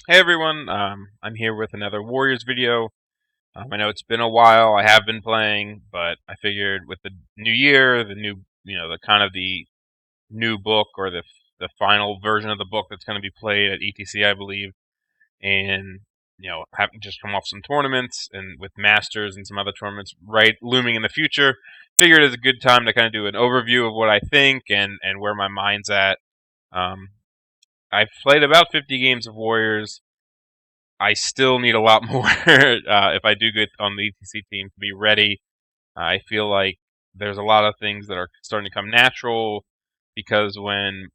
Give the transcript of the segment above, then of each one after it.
Hey everyone, I'm here with another Warriors video. I know it's been a while. I have been playing, but I figured with the new year, the new, the kind of the new book or the final version of the book that's going to be played at ETC, I believe, and having just come off some tournaments and with Masters and some other tournaments right looming in the future, figured it's a good time to kind of do an overview of what I think and where my mind's at. Um, I've played about 50 games of Warriors. I still need a lot more if I do get on the ETC team to be ready. I feel like there's a lot of things that are starting to come natural because when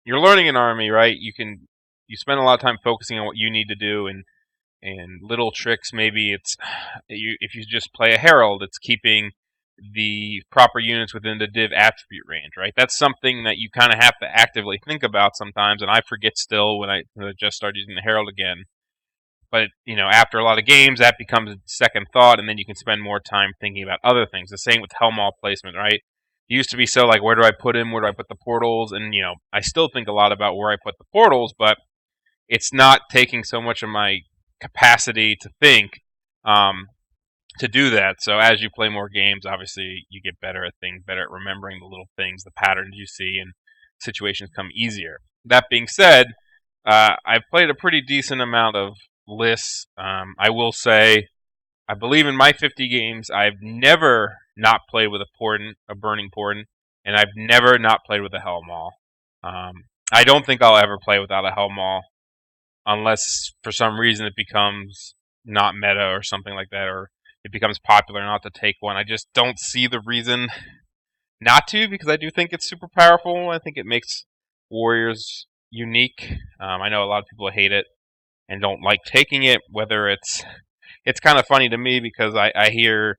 you're learning an army, right, you spend a lot of time focusing on what you need to do and little tricks. Maybe it's if you just play a herald, it's keeping the proper units within the div attribute range, right? That's something that you kind of have to actively think about sometimes, and I forget still when I just started using the herald again. But after a lot of games, that becomes a second thought, and then you can spend more time thinking about other things. The same with Helmall placement, right? It used to be so like, where do I put him? Where do I put the portals? And I still think a lot about where I put the portals, but it's not taking so much of my capacity to think um, to do that. So as you play more games, obviously you get better at things, better at remembering the little things, the patterns you see, and situations come easier. That being said, I've played a pretty decent amount of lists. I will say, I believe in my 50 games, I've never not played with a burning portent, and I've never not played with a Hellmaul. I don't think I'll ever play without a Hellmaul unless for some reason it becomes not meta or something like that, or it becomes popular not to take one. I just don't see the reason not to, because I do think it's super powerful. I think it makes Warriors unique. I know a lot of people hate it and don't like taking it. Whether it's kind of funny to me because I hear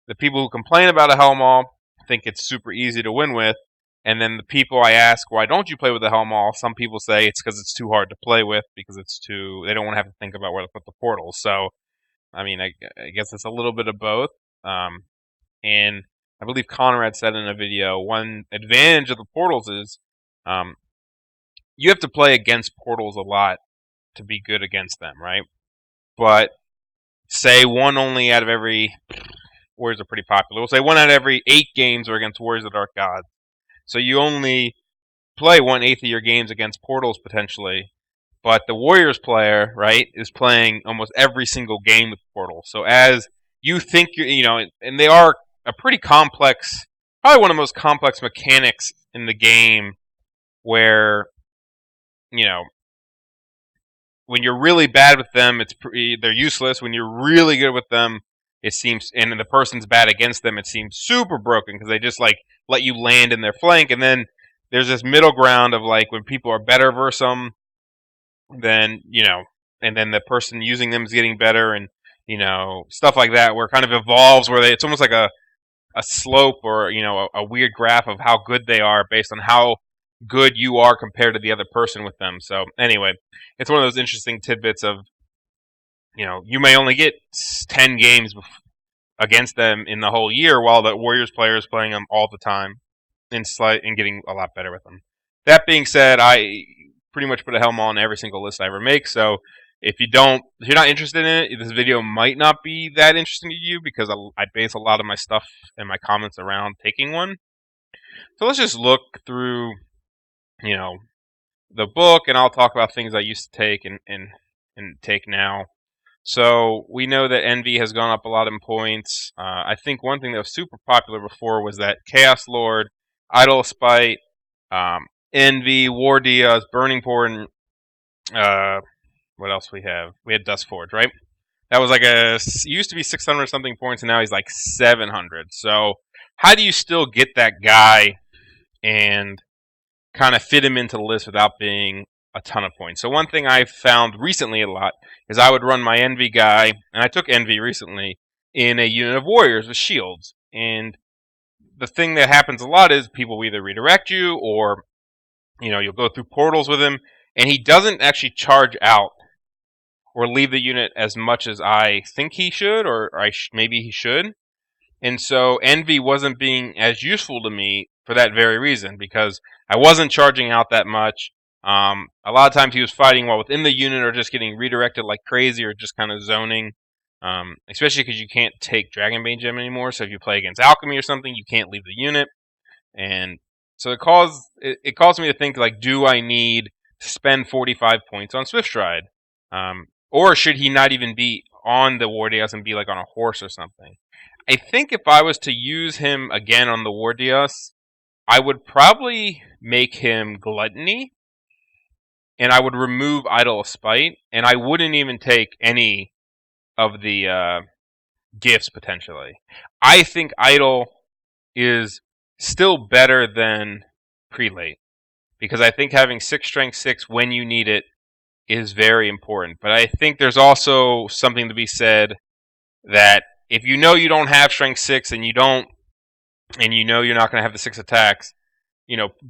the people who complain about a Hellmaul think it's super easy to win with, and then the people I ask, why don't you play with the Hellmaul? Some people say it's because it's too hard to play with because they don't want to have to think about where to put the portals. So I mean, I guess it's a little bit of both. And I believe Conrad said in a video, one advantage of the portals is um, you have to play against portals a lot to be good against them, right? But say one only out of every Warriors are pretty popular. We'll say one out of every 8 games are against Warriors of the Dark Gods. So you only play 1/8 of your games against portals potentially, but the Warriors player, right, is playing almost every single game with portals. So as you think and they are a pretty complex, probably one of the most complex mechanics in the game, where you know when you're really bad with them, they're useless. When you're really good with them, it seems, and the person's bad against them, it seems super broken because they just like let you land in their flank, and then there's this middle ground of like when people are better versus them, then and then the person using them is getting better, and stuff like that, where it kind of evolves, where it's almost like a slope or a weird graph of how good they are based on how good you are compared to the other person with them. So anyway, it's one of those interesting tidbits of you may only get 10 games against them in the whole year, while the Warriors player is playing them all the time and getting a lot better with them. That being said, I pretty much put a helm on every single list I ever make. So if you're not interested in it, this video might not be that interesting to you because I base a lot of my stuff and my comments around taking one. So let's just look through, you know, the book, and I'll talk about things I used to take and take now. So we know that Envy has gone up a lot in points. I think one thing that was super popular before was that Chaos Lord, Idol Spite, Envy, War Diaz, Burning Portent. What else we have? We had Dust Forge, right? That was like used to be 600 something points, and now he's like 700. So how do you still get that guy and kind of fit him into the list without being a ton of points? So one thing I've found recently a lot is I would run my Envy guy, and I took Envy recently, in a unit of Warriors with shields. And the thing that happens a lot is people will either redirect you or you'll go through portals with him, and he doesn't actually charge out or leave the unit as much as I think he should, or maybe he should. And so Envy wasn't being as useful to me for that very reason, because I wasn't charging out that much. A lot of times he was fighting while within the unit or just getting redirected like crazy or just kind of zoning. Especially because you can't take Dragonbane Gem anymore. So if you play against Alchemy or something, you can't leave the unit. And so it caused me to think, like, do I need to spend 45 points on Swift Stride? Or should he not even be on the Wardias and be like on a horse or something? I think if I was to use him again on the Wardias, I would probably make him Gluttony, and I would remove Idol of Spite, and I wouldn't even take any of the gifts potentially. I think Idol is still better than Prelate, because I think having 6 strength 6 when you need it is very important. But I think there's also something to be said that if you know you don't have strength 6 and you know you're not going to have the 6 attacks,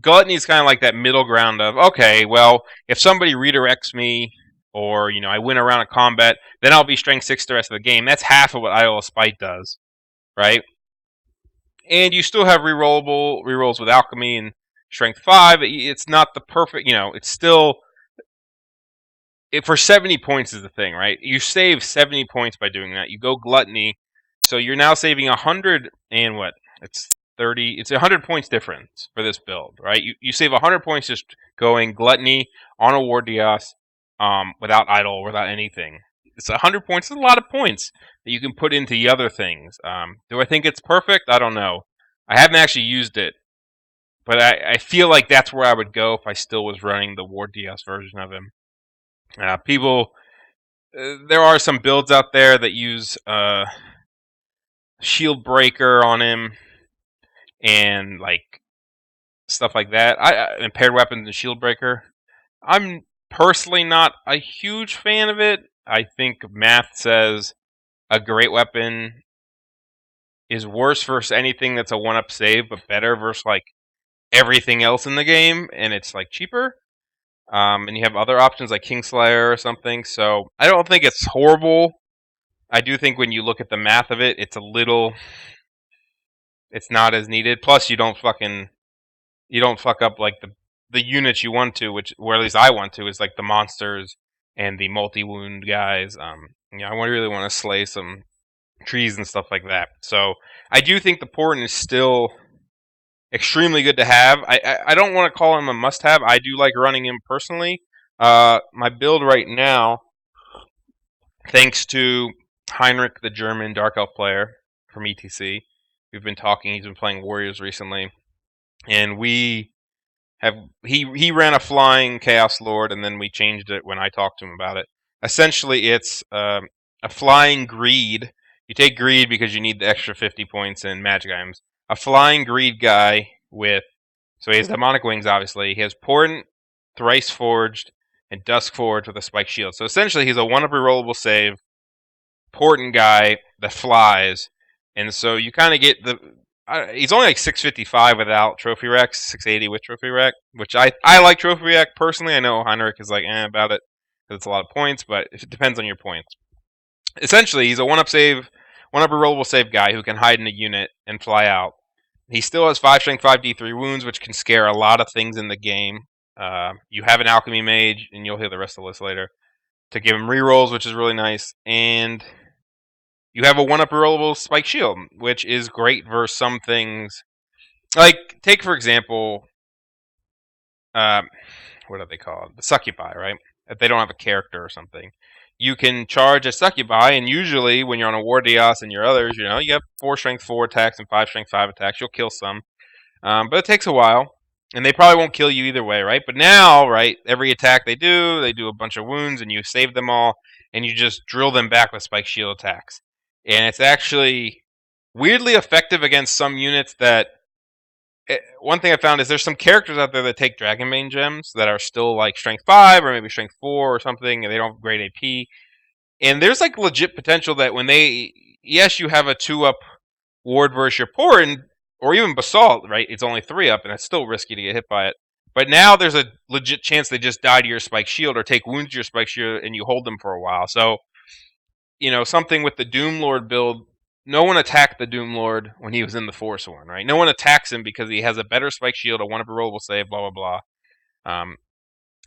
Gluttony is kind of like that middle ground of, okay, well, if somebody redirects me or, I win a round of combat, then I'll be strength 6 the rest of the game. That's half of what Idol of Spite does, right? And you still have rerolls with Alchemy and Strength 5. It's not the perfect, it's still, for 70 points is the thing, right? You save 70 points by doing that. You go Gluttony, so you're now saving 100 and what? It's 30. It's 100 points difference for this build, right? You save 100 points just going Gluttony on a Wardias without Idol, without anything. It's 100 points. It's a lot of points that you can put into the other things. Do I think it's perfect? I don't know. I haven't actually used it, but I feel like that's where I would go if I still was running the Wardias version of him. There are some builds out there that use Shield Breaker on him and like stuff like that. And paired weapons and Shield Breaker. I'm personally not a huge fan of it. I think math says a great weapon is worse versus anything that's a 1-up save, but better versus like everything else in the game, and it's like cheaper. And you have other options like Kingslayer or something. So I don't think it's horrible. I do think when you look at the math of it, it's not as needed. Plus, you don't fuck up like the units you want to, where at least I want to, is like the monsters and the multi-wound guys. I really want to slay some trees and stuff like that. So I do think the Portent is still extremely good to have. I don't want to call him a must-have. I do like running him personally. My build right now, thanks to Heinrich, the German Dark Elf player from ETC, we've been talking. He's been playing Warriors recently, and he ran a flying Chaos Lord, and then we changed it when I talked to him about it. Essentially, it's a flying Greed. You take Greed because you need the extra 50 points in magic items. A flying Greed guy so he has Demonic Wings, obviously. He has Portent, Thrice Forged, and Dusk Forged with a Spike Shield. So essentially, he's a 1-up rerollable save, Portent guy that flies. And so you kind of get he's only like 655 without Trophy Rex, 680 with Trophy Rex, which I like Trophy Rex personally. I know Heinrich is like about it because it's a lot of points, but it depends on your points. Essentially, he's a 1-up rerollable save guy who can hide in a unit and fly out. He still has 5 strength, 5 D3 wounds, which can scare a lot of things in the game. You have an Alchemy Mage, and you'll hear the rest of the list later, to give him rerolls, which is really nice. And you have a 1-up rerollable Spike Shield, which is great versus some things. Like, take for example, what are they called? The Succubi, right? If they don't have a character or something. You can charge a Succubi, and usually when you're on a Wardias and your others, you have 4 strength 4 attacks and 5 strength 5 attacks. You'll kill some. But it takes a while. And they probably won't kill you either way, right? But now, right, every attack they do a bunch of wounds, and you save them all, and you just drill them back with Spike Shield attacks. And it's actually weirdly effective against some units that... One thing I found is there's some characters out there that take Dragonbane Gems that are still like Strength 5 or maybe Strength 4 or something, and they don't have great AP. And there's like legit potential that when yes, you have a 2-up ward versus your Portent, or even Basalt, right? It's only 3-up, and it's still risky to get hit by it. But now there's a legit chance they just die to your Spike Shield or take wounds to your Spike Shield, and you hold them for a while. So, something with the Doomlord build, no one attacked the Doomlord when he was in the Force one, right? No one attacks him because he has a better Spike Shield, a 1-up rerollable save, blah, blah, blah.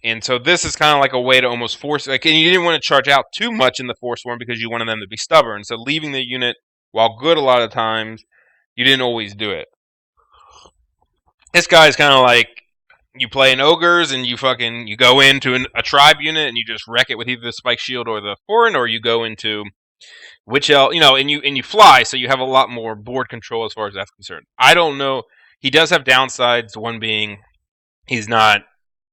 And so this is kind of like a way to almost force, like, and you didn't want to charge out too much in the Force Worm because you wanted them to be stubborn. So leaving the unit, while good a lot of times, you didn't always do it. This guy is kind of like, you play in ogres and you go into a tribe unit and you just wreck it with either the spike shield or the foreign, or you go into Witch Elf, and you fly, so you have a lot more board control as far as that's concerned. I don't know. He does have downsides. One being he's not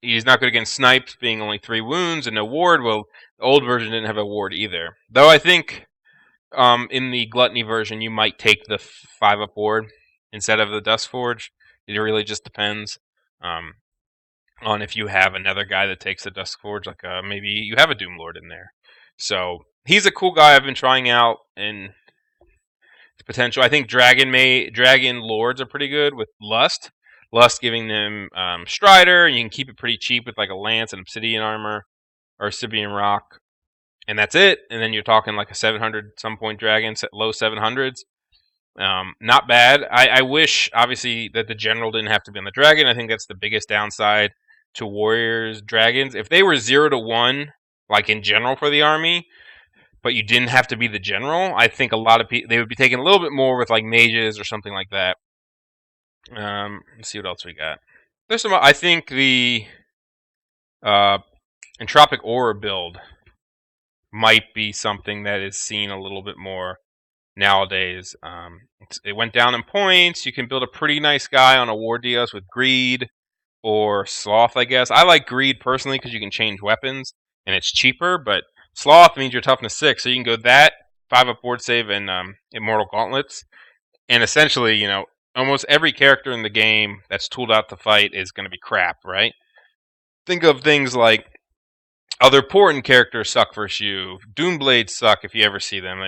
good against snipes, being only 3 wounds and no ward. Well, the old version didn't have a ward either. Though I think in the Gluttony version you might take the 5-up ward instead of the Dust Forge. It really just depends on if you have another guy that takes the Dust Forge, like maybe you have a Doom Lord in there. So he's a cool guy I've been trying out and potential. I think Dragon Lords are pretty good with Lust. Lust giving them Strider, and you can keep it pretty cheap with like a Lance and Obsidian Armor or Obsidian Rock, and that's it. And then you're talking like a 700 some point Dragon, low 700s. Not bad. I wish, obviously, that the General didn't have to be on the Dragon. I think that's the biggest downside to Warriors Dragons. If they were 0 to 1, like in general for the army, but you didn't have to be the General, I think a lot of people, they would be taking a little bit more with like mages or something like that. Let's see what else we got. There's some. I think the Entropic Aura build might be something that is seen a little bit more nowadays. It went down in points. You can build a pretty nice guy on a War Dios with Greed or Sloth, I guess. I like Greed personally because you can change weapons and it's cheaper, but Sloth means you're toughness 6, so you can go that, 5-up board save, and Immortal Gauntlets. And essentially, almost every character in the game that's tooled out to fight is going to be crap, right? Think of things like other important characters suck versus you. Doomblades suck if you ever see them.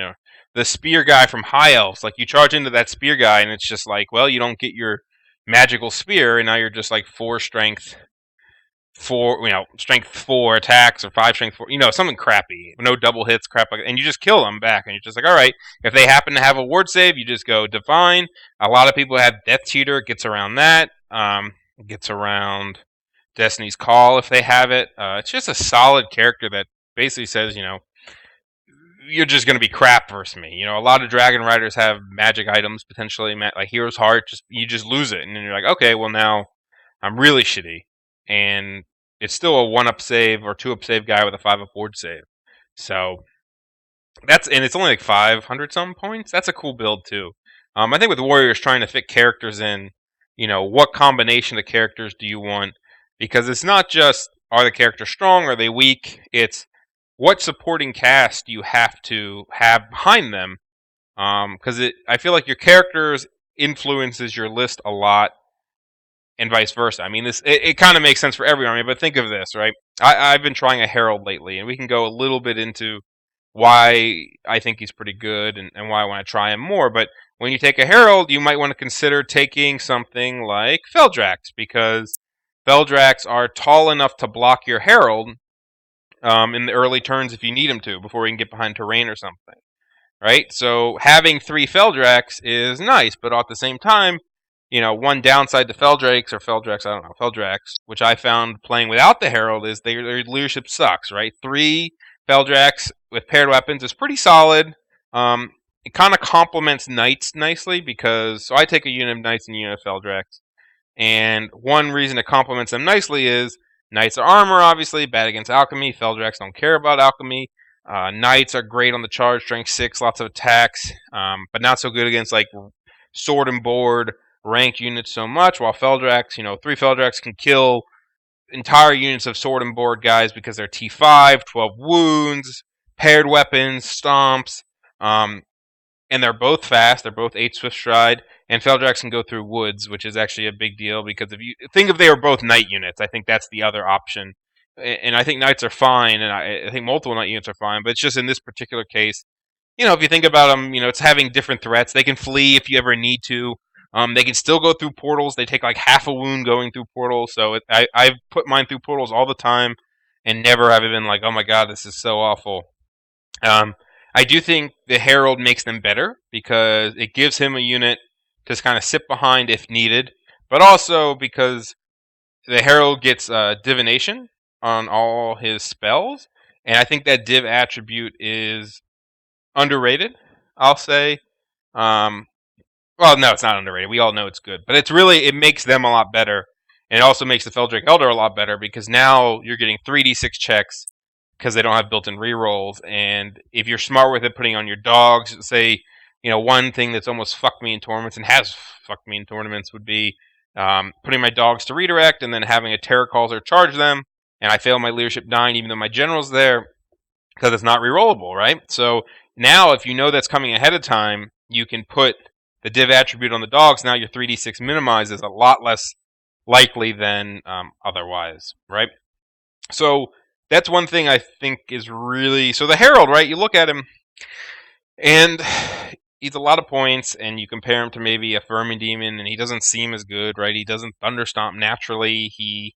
The spear guy from High Elves, like you charge into that spear guy and it's just like, well, you don't get your magical spear, and now you're just like 4 strength, 4 attacks, or 5 strength 4, something crappy, no double hits, crap like that, and you just kill them back, and you're just like, all right, if they happen to have a ward save, you just go Divine. A lot of people have Death Cheater, it gets around that, gets around Destiny's Call if they have it. It's just a solid character that basically says, you're just going to be crap versus me. A lot of Dragon Riders have magic items, potentially, like Hero's Heart, you just lose it, and then you're like, okay, well now I'm really shitty. And it's still a 1-up save or 2-up save guy with a 5-up ward save. So and it's only like 500 some points. That's a cool build too. I think with Warriors trying to fit characters in, what combination of characters do you want? Because it's not just, are the characters strong, are they weak? It's what supporting cast do you have to have behind them? Because I feel like your characters influences your list a lot, and vice versa. I mean, it kind of makes sense for every army, but think of this, right? I've been trying a Herald lately, and we can go a little bit into why I think he's pretty good and why I want to try him more. But when you take a Herald, you might want to consider taking something like Feldrax, because Feldrax are tall enough to block your Herald in the early turns if you need him to, before he can get behind terrain or something, right? So having 3 Feldrax is nice, but at the same time, one downside to Feldrax, which I found playing without the Herald, is their leadership sucks, right? 3 Feldrax with paired weapons is pretty solid. It kind of complements Knights nicely, because I take a unit of Knights and a unit of Feldrax, and one reason it complements them nicely is Knights are armor, obviously, bad against alchemy. Feldrax don't care about alchemy. Knights are great on the charge, strength 6, lots of attacks, but not so good against like sword and board ranked units so much, while Feldrax, 3 Feldrax can kill entire units of sword and board guys because they're T5, 12 wounds, paired weapons, stomps, and they're both fast. They're both 8 swift stride, and Feldrax can go through woods, which is actually a big deal, because if they were both knight units, I think that's the other option. And I think knights are fine, and I think multiple knight units are fine, but it's just in this particular case, if you think about them, it's having different threats. They can flee if you ever need to. They can still go through portals. They take like half a wound going through portals. So I've put mine through portals all the time, and never have I been like, oh my god, this is so awful. I do think the Herald makes them better, because it gives him a unit to kind of sit behind if needed, but also because the Herald gets Divination, on all his spells, and I think that div attribute is underrated, I'll say. Well, no, it's not underrated. We all know it's good, but it makes them a lot better, and it also makes the Feldrake Elder a lot better because now you're getting 3d6 checks because they don't have built-in rerolls, and if you're smart with it, putting on your dogs, say, one thing that's almost fucked me in tournaments and has fucked me in tournaments would be putting my dogs to redirect and then having a Terror Causar charge them, and I fail my Leadership 9 even though my general's there because it's not rerollable, right? So now if you know that's coming ahead of time, you can put the div attribute on the dogs. Now your 3d6 minimize is a lot less likely than otherwise, right? So that's one thing I think is really... So the Herald, right? You look at him, and he's a lot of points, and you compare him to maybe a Vermin Demon, and he doesn't seem as good, right? He doesn't Thunderstomp naturally. He's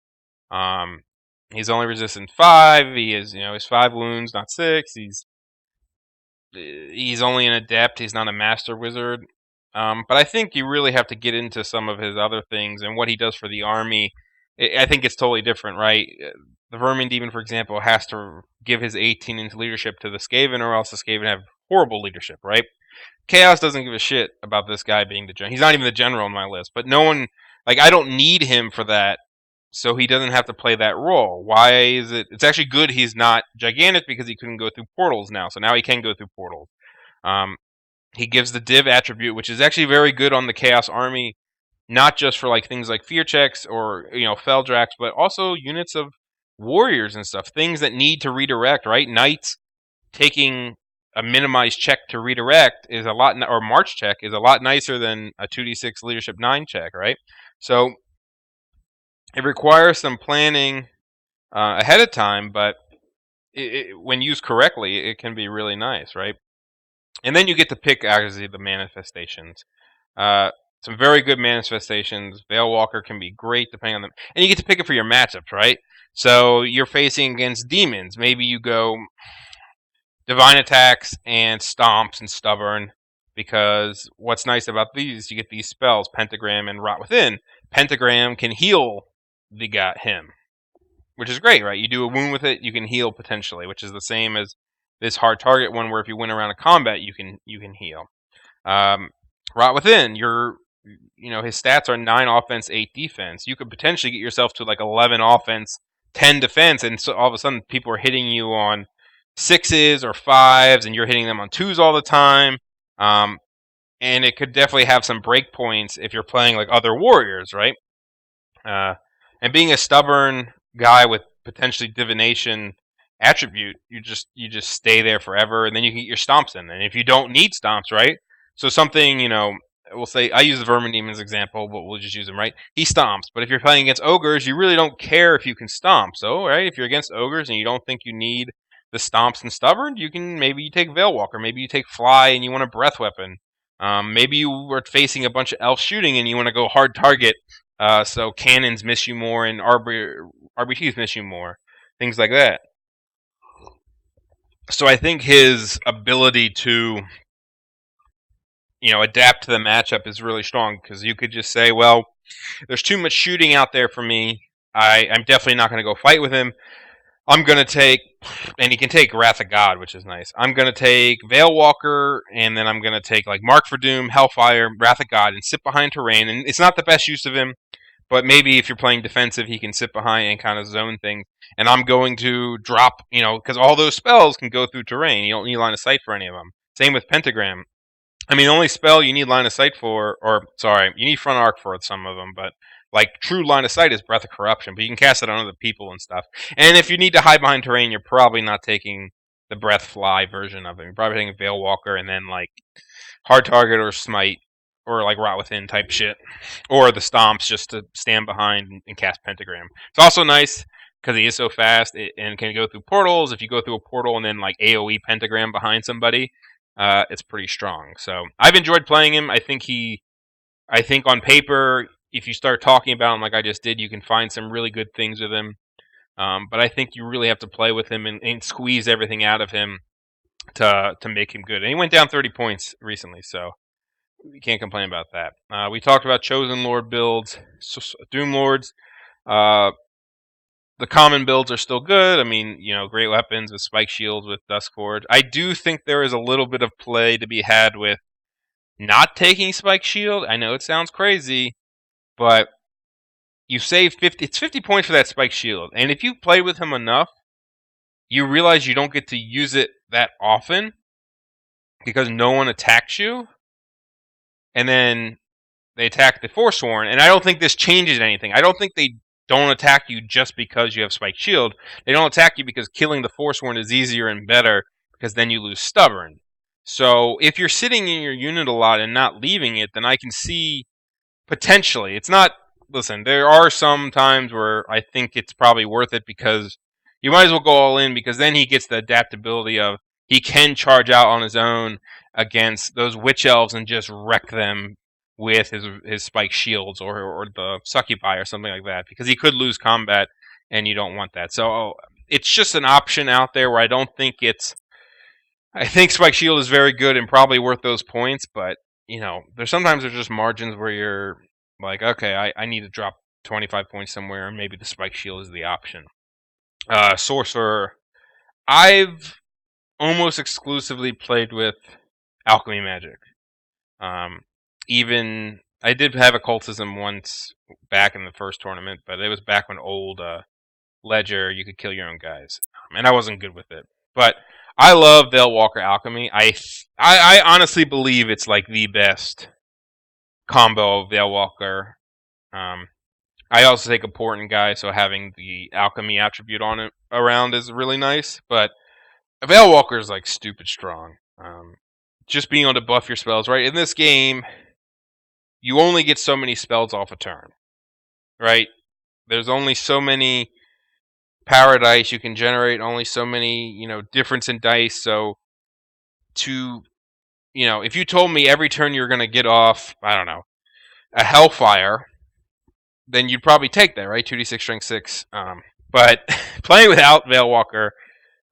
only resistant 5. He is, he's 5 wounds, not 6. He's only an adept. He's not a master wizard. But I think you really have to get into some of his other things and what he does for the army. I think it's totally different, right? The Vermin Demon, for example, has to give his 18 into leadership to the Skaven, or else the Skaven have horrible leadership, right? Chaos doesn't give a shit about this guy being the general. He's not even the general on my list, but no one... I don't need him for that, so he doesn't have to play that role. Why is it... It's actually good he's not gigantic because he couldn't go through portals now, so now he can go through portals. He gives the div attribute, which is actually very good on the Chaos Army, not just for things like fear checks or Feldrax, but also units of warriors and stuff. Things that need to redirect, right? Knights taking a minimized check to redirect is a lot, or march check is a lot nicer than a 2d6 leadership 9 check, right? So it requires some planning ahead of time, but when used correctly, it can be really nice, right? And then you get to pick actually the manifestations. Some very good manifestations. Veilwalker can be great depending on them. And you get to pick it for your matchups, right? So you're facing against demons. Maybe you go Divine Attacks and Stomps and Stubborn, because what's nice about these, you get these spells, Pentagram and Rot Within. Pentagram can heal him, which is great, right? You do a wound with it, you can heal potentially, which is the same as this hard target one, where if you win around a combat, you can heal. Rot Within, his stats are 9 offense, 8 defense. You could potentially get yourself to 11 offense, 10 defense, and so all of a sudden people are hitting you on 6s or 5s, and you're hitting them on 2s all the time. And it could definitely have some breakpoints if you're playing other warriors, right? And being a stubborn guy with potentially divination attribute, you just stay there forever, and then you can get your stomps in. And if you don't need stomps, right? So something, we'll say, I use the Vermin Demon as example, but we'll just use him, right? He stomps, but if you're playing against ogres, you really don't care if you can stomp. So, right, if you're against ogres and you don't think you need the stomps and stubborn, maybe you take Veilwalker, maybe you take Fly and you want a breath weapon. Maybe you were facing a bunch of elf shooting and you want to go hard target, so cannons miss you more and RBTs miss you more. Things like that. So I think his ability to adapt to the matchup is really strong, because you could just say, well, there's too much shooting out there for me. I'm definitely not going to go fight with him. I'm going to take, and he can take Wrath of God, which is nice. I'm going to take Veilwalker, and then I'm going to take Mark for Doom, Hellfire, Wrath of God, and sit behind terrain. And it's not the best use of him, but maybe if you're playing defensive, he can sit behind and kind of zone things. And I'm going to drop, because all those spells can go through terrain. You don't need line of sight for any of them. Same with Pentagram. The only spell you need line of sight for, you need front arc for some of them, but true line of sight is Breath of Corruption, but you can cast it on other people and stuff. And if you need to hide behind terrain, you're probably not taking the Breath Fly version of it. You're probably taking Veilwalker and then Hard Target or Smite or Rot Within type shit, or the Stomps just to stand behind and cast Pentagram. It's also nice because he is so fast and can go through portals. If you go through a portal and then AoE Pentagram behind somebody, it's pretty strong. So I've enjoyed playing him. I think on paper, if you start talking about him like I just did, you can find some really good things with him. But I think you really have to play with him and squeeze everything out of him to make him good. And he went down 30 points recently, so you can't complain about that. We talked about Chosen Lord builds, Doom Lords. the common builds are still good. I mean, great weapons with spike shields, with Duskforge. I do think there is a little bit of play to be had with not taking spike shield. I know it sounds crazy, but you save 50. It's 50 points for that spike shield, and if you play with him enough, you realize you don't get to use it that often because no one attacks you, and then they attack the Forsworn. And I don't think this changes anything. I don't think they don't attack you just because you have Spike Shield. They don't attack you because killing the Forsworn is easier and better, because then you lose Stubborn. So if you're sitting in your unit a lot and not leaving it, then I can see potentially. It's not. Listen, there are some times where I think it's probably worth it, because you might as well go all in, because then he gets the adaptability of he can charge out on his own against those Witch Elves and just wreck them with his spike shields or the Succubi or something like that, because he could lose combat, and you don't want that. So it's just an option out there where I don't think it's. I think Spike Shield is very good and probably worth those points, but there's just margins where you're like, okay, I need to drop 25 points somewhere, and maybe the Spike Shield is the option. Sorcerer, I've almost exclusively played with Alchemy Magic. Even I did have Occultism once back in the first tournament, but it was back when old Ledger, you could kill your own guys, and I wasn't good with it. But I love Veilwalker Alchemy. I honestly believe it's like the best combo of Veilwalker. I also take a Portent guy, so having the Alchemy attribute on it around is really nice. But Veilwalker is like stupid strong. Just being able to buff your spells, right? In this game, you only get so many spells off a turn, right? There's only so many Paradise you can generate, only so many, difference in dice. So if you told me every turn you're going to get off, I don't know, a Hellfire, then you'd probably take that, right? 2d6 strength 6. But playing without Veilwalker,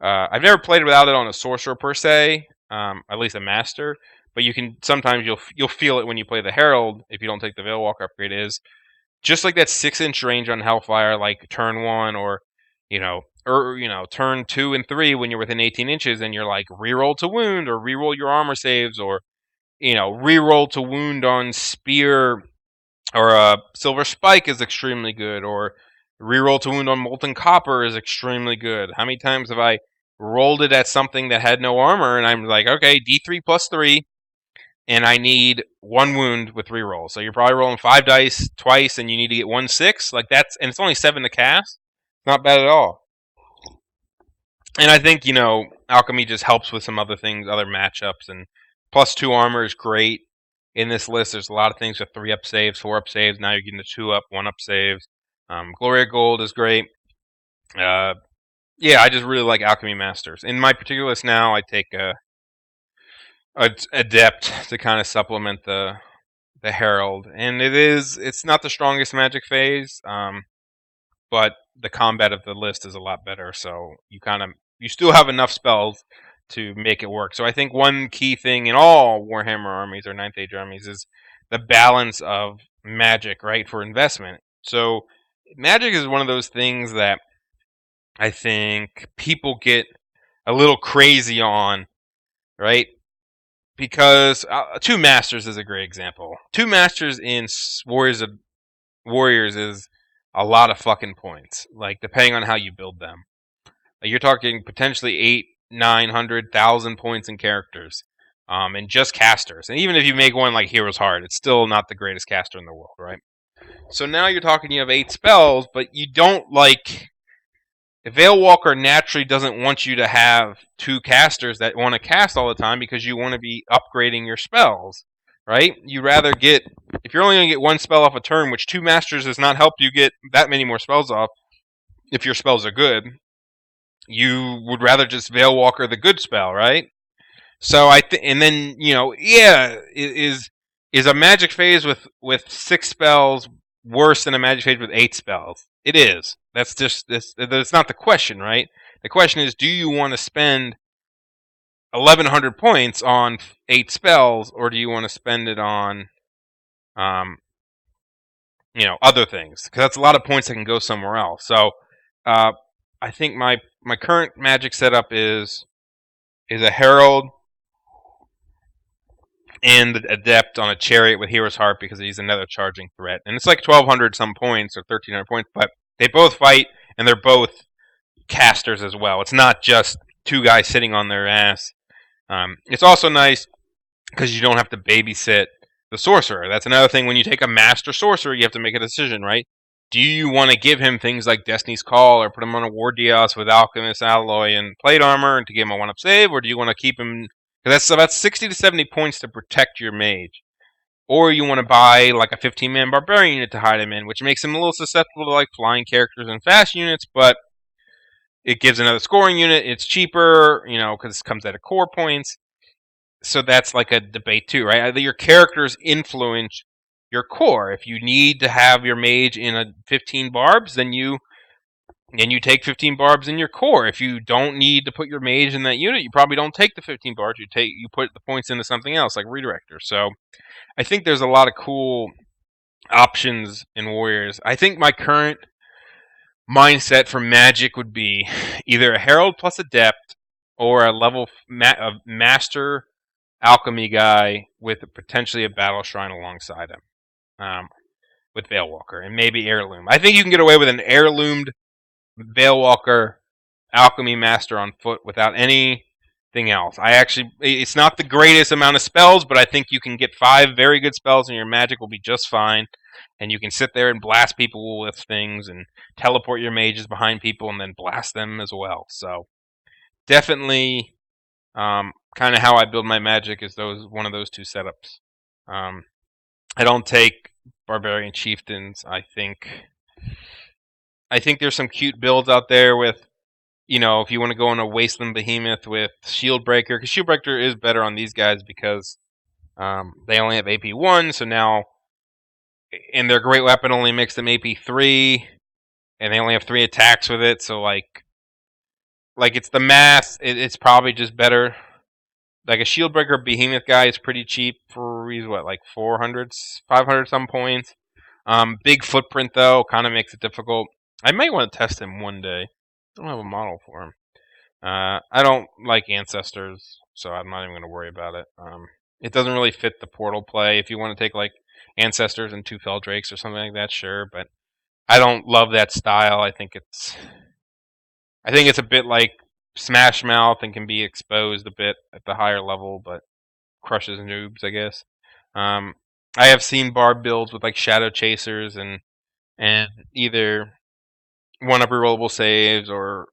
I've never played without it on a sorcerer per se, at least a master. But sometimes you'll feel it when you play the Herald if you don't take the Veilwalker upgrade. Is just like that 6-inch range on Hellfire, like turn 1 or turn 2 and 3 when you're within 18 inches, and you're like reroll to wound or reroll your armor saves, or reroll to wound on spear, or silver spike is extremely good, or reroll to wound on molten copper is extremely good. How many times have I rolled it at something that had no armor, and I'm like, okay, D3 plus 3, and I need 1 wound with reroll. So you're probably rolling 5 dice twice, and you need to get 1 6. Like that's, and it's only 7 to cast. Not bad at all. And I think, Alchemy just helps with some other things, other matchups, and plus 2 armor is great. In this list, there's a lot of things with 3-up saves, 4-up saves. Now you're getting the 2-up, 1-up saves. Gloria Gold is great. I just really like Alchemy Masters. In my particular list now, I take a Adept to kind of supplement the Herald. And it's not the strongest magic phase, but the combat of the list is a lot better, so you still have enough spells to make it work. So I think one key thing in all Warhammer armies or 9th Age armies is the balance of magic, right, for investment. So magic is one of those things that I think people get a little crazy on, right? Because 2 Masters is a great example. 2 Masters in Warriors is a lot of fucking points, like depending on how you build them. Like, you're talking potentially 800, 900, 1,000 points in characters, and just casters. And even if you make one like Hero's Heart, it's still not the greatest caster in the world, right? So now you're talking, you have 8 spells, but you don't like. Veilwalker naturally doesn't want you to have 2 casters that want to cast all the time, because you want to be upgrading your spells, right? You rather get, if you're only going to get 1 spell off a turn, which 2 Masters does not help you get that many more spells off if your spells are good, you would rather just Veilwalker the good spell, right? So and then, is a magic phase with 6 spells worse than a magic phase with 8 spells? It is. That's not the question, right? The question is, do you want to spend 1,100 points on 8 spells, or do you want to spend it on, other things? Because that's a lot of points that can go somewhere else. So I think my current magic setup is a herald and the adept on a chariot with hero's heart because he's another charging threat, and it's like 1,200 some points or 1,300 points, but they both fight and they're both casters as well. It's not just two guys sitting on their ass. It's also nice because you don't have to babysit the sorcerer. That's another thing. When you take a master sorcerer, you have to make a decision, right? Do you want to give him things like Destiny's Call or put him on a War Dios with Alchemist Alloy and Plate Armor and to give him a 1-up save, or do you want to keep him? Because that's about 60 to 70 points to protect your mage. Or you want to buy like a 15-man Barbarian unit to hide him in, which makes him a little susceptible to like flying characters and fast units, but it gives another scoring unit. It's cheaper, because it comes out of core points. So that's like a debate too, right? Your characters influence your core. If you need to have your mage in a 15 barbs, then you take 15 barbs in your core. If you don't need to put your mage in that unit, you probably don't take the 15 barbs. You put the points into something else like redirector. So I think there's a lot of cool options in Warriors. I think my current mindset for Magic would be either a Herald plus Adept or a level Master Alchemy guy with potentially a Battle Shrine alongside him, with Veilwalker and maybe Heirloom. I think you can get away with an Heirloomed Veilwalker Alchemy Master on foot without anything else. It's not the greatest amount of spells, but I think you can get 5 very good spells and your magic will be just fine. And you can sit there and blast people with things and teleport your mages behind people and then blast them as well. So definitely kind of how I build my magic is one of those two setups. I don't take Barbarian Chieftains. I think there's some cute builds out there with, if you want to go on a Wasteland Behemoth with Shieldbreaker, because Shieldbreaker is better on these guys because they only have AP 1, so now, and their great weapon only makes them AP 3, and they only have 3 attacks with it, so like it's the math, it's probably just better. Like a Shieldbreaker Behemoth guy is pretty cheap for, he's what, like 400, 500 some points. Big footprint though, kind of makes it difficult. I might want to test him one day. I don't have a model for him. I don't like Ancestors, so I'm not even going to worry about it. It doesn't really fit the Portal play. If you want to take like Ancestors and 2 Feldrakes or something like that, sure, but I don't love that style. I think it's a bit like Smash Mouth and can be exposed a bit at the higher level, but crushes noobs, I guess. I have seen Barb builds with like Shadow Chasers and either 1-up rerollable saves or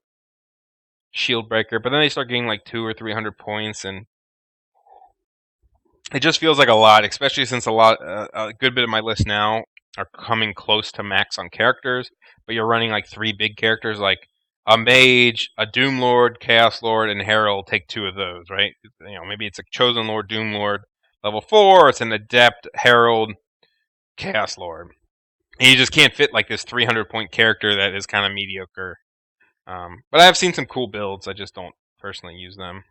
Shieldbreaker, but then they start getting like 200 or 300 points, and it just feels like a lot, especially since a good bit of my list now are coming close to max on characters, but you're running like 3 big characters, like a Mage, a Doom Lord, Chaos Lord, and Herald. Take 2 of those, right? Maybe it's a Chosen Lord, Doom Lord, level 4, or it's an Adept, Herald, Chaos Lord. And you just can't fit like this 300-point character that is kind of mediocre. But I have seen some cool builds. I just don't personally use them.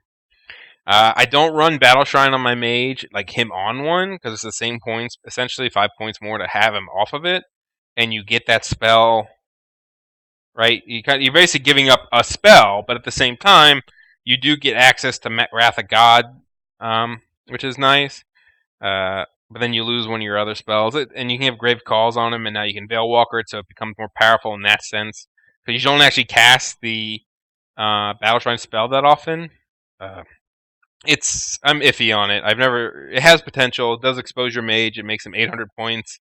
I don't run Battle Shrine on my mage, like him on one, because it's the same points, essentially 5 points more to have him off of it, and you get that spell, right? You're basically giving up a spell, but at the same time, you do get access to Wrath of God, which is nice. But then you lose one of your other spells, and you can have Grave Calls on him, and now you can Veilwalker it, so it becomes more powerful in that sense. Because you don't actually cast the Battle Shrine spell that often. I'm iffy on it. It has potential. It does expose your mage. It makes him 800 points,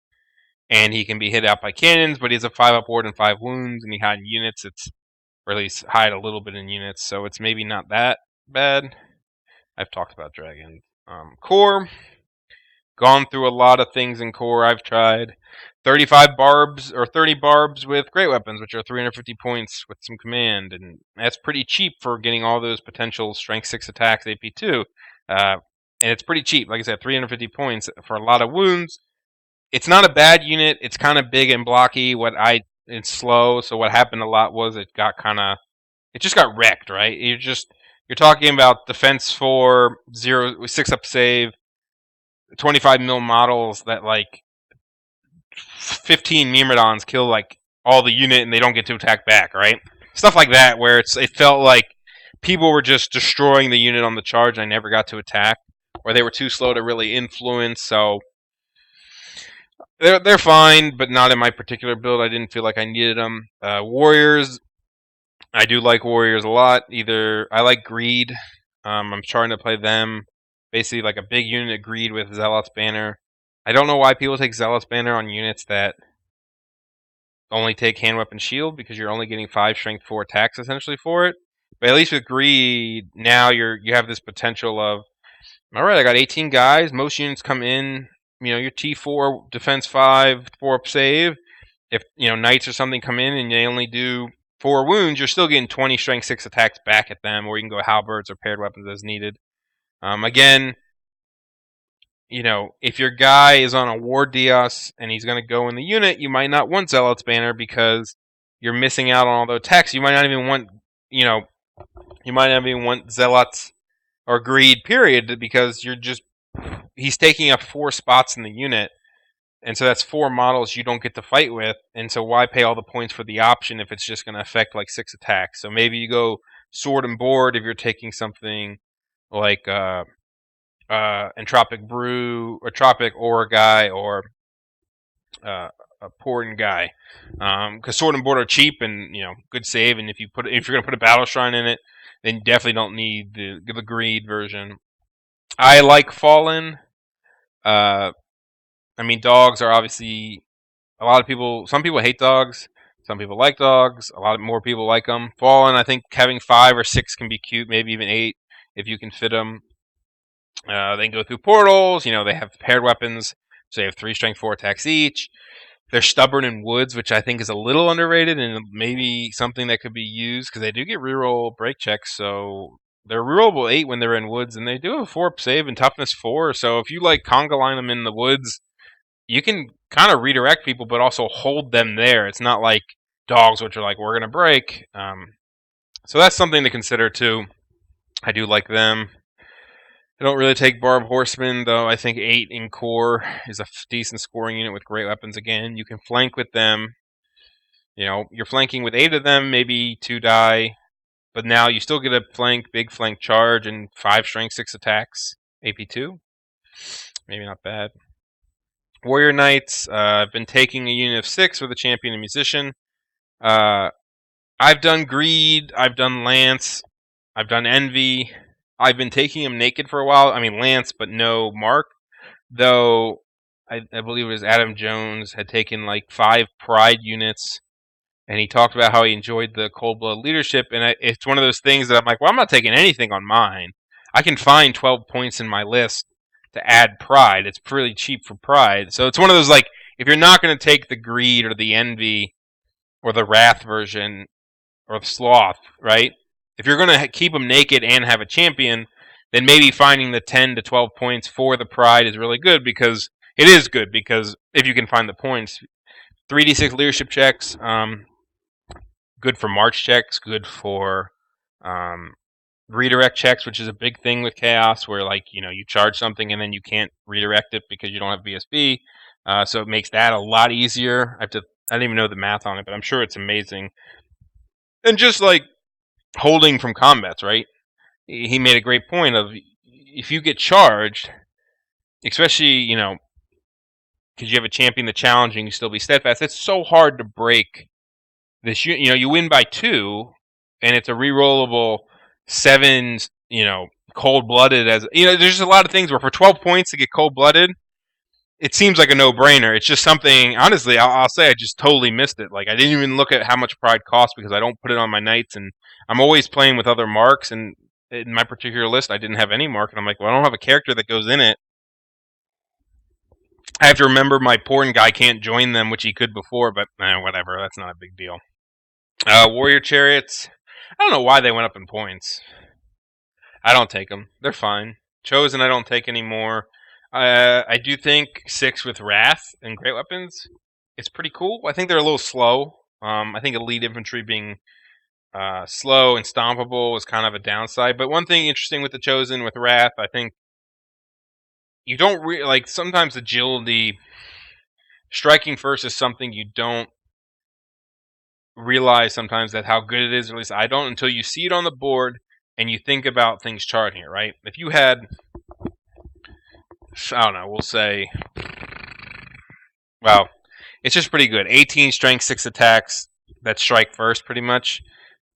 and he can be hit out by cannons. But he has a 5-up ward and 5 wounds, and he hide in units. Or at least hide a little bit in units, so it's maybe not that bad. I've talked about dragons. Core. Gone through a lot of things in core. I've tried 35 barbs or 30 barbs with great weapons, which are 350 points with some command, and that's pretty cheap for getting all those potential strength 6 attacks, AP 2. And it's pretty cheap. Like I said, 350 points for a lot of wounds. It's not a bad unit. It's kind of big and blocky. It's slow. So what happened a lot was it just got wrecked, right? You're talking about defense 4, 6-up save, 25 mil models that like 15 Myrmidons kill like all the unit and they don't get to attack back, right? Stuff like that where it felt like people were just destroying the unit on the charge and I never got to attack, or they were too slow to really influence. So they're fine, but not in my particular build. I didn't feel like I needed them. Warriors, I do like Warriors a lot. Either I like Greed. I'm trying to play them. Basically, like a big unit Greed with Zealot's Banner. I don't know why people take Zealot's Banner on units that only take Hand Weapon Shield, because you're only getting 5 Strength 4 attacks essentially for it. But at least with Greed, now you have this potential of, all right, I got 18 guys. Most units come in, your T4 defense 5, 4 up save. If knights or something come in and they only do 4 wounds, you're still getting 20 strength 6 attacks back at them, or you can go halberds or paired weapons as needed. Again, if your guy is on a War Dios and he's going to go in the unit, you might not want Zealot's Banner because you're missing out on all the attacks. You might not even want, Zealots or Greed, period, because he's taking up 4 spots in the unit. And so that's 4 models you don't get to fight with. And so why pay all the points for the option if it's just going to affect like 6 attacks? So maybe you go Sword and Board if you're taking something like Entropic Brew, or Tropic Aura guy, or a Porin guy. Because Sword and Board are cheap and good save. And if you're going to put a Battle Shrine in it, then you definitely don't need the Greed version. I like Fallen. Dogs are obviously some people hate dogs. Some people like dogs. A lot more people like them. Fallen, I think having 5 or 6 can be cute. Maybe even 8 if you can fit them. They can go through portals. They have paired weapons. So they have 3 strength 4 attacks each. They're stubborn in woods, which I think is a little underrated and maybe something that could be used because they do get reroll break checks. So they're rerollable 8 when they're in woods, and they do have a 4 save and toughness 4. So if you like conga line them in the woods, you can kind of redirect people, but also hold them there. It's not like dogs, which are like, we're going to break. So that's something to consider too. I do like them. I don't really take Barb Horsemen, though. I think 8 in core is a decent scoring unit with great weapons again. You can flank with them. You're flanking with 8 of them, maybe 2 die. But now you still get a big flank charge, and 5 strength 6 attacks. AP2. Maybe not bad. Warrior Knights, I've been taking a unit of 6 with a champion and musician. I've done Greed, I've done Lance, I've done Envy. I've been taking him naked for a while. Lance, but no Mark. Though, I believe it was Adam Jones had taken like 5 Pride units, and he talked about how he enjoyed the Cold Blood leadership, and it's one of those things that I'm like, well, I'm not taking anything on mine. I can find 12 points in my list to add Pride. It's pretty cheap for Pride. So it's one of those, like, if you're not going to take the Greed or the Envy or the Wrath version or the Sloth, right? If you're going to keep them naked and have a champion, then maybe finding the 10 to 12 points for the Pride is really good, because it is good, because if you can find the points. 3d6 leadership checks, good for March checks, good for redirect checks, which is a big thing with Chaos, where you charge something and then you can't redirect it because you don't have VSB. So it makes that a lot easier. I don't even know the math on it, but I'm sure it's amazing. And just like holding from combats, right? He made a great point of, if you get charged, especially, because you have a champion that's challenging, you still be steadfast. It's so hard to break this. You win by 2, and it's a rerollable 7. Cold-blooded there's just a lot of things where for 12 points to get cold-blooded, it seems like a no-brainer. It's just something, honestly, I'll say I just totally missed it. Like, I didn't even look at how much Pride costs because I don't put it on my knights, and I'm always playing with other marks, and in my particular list, I didn't have any mark, and I'm like, well, I don't have a character that goes in it. I have to remember my porn guy can't join them, which he could before, but whatever, that's not a big deal. Warrior Chariots, I don't know why they went up in points. I don't take them. They're fine. Chosen, I don't take anymore. I do think 6 with Wrath and great weapons is pretty cool. I think they're a little slow. I think elite infantry being slow and stompable is kind of a downside. But one thing interesting with the Chosen with Wrath, I think you don't sometimes agility, striking first is something you don't realize sometimes that how good it is, or at least I don't, until you see it on the board and you think about things charting it, right? If you had, I don't know, we'll say, well, it's just pretty good. 18 strength, 6 attacks that strike first, pretty much.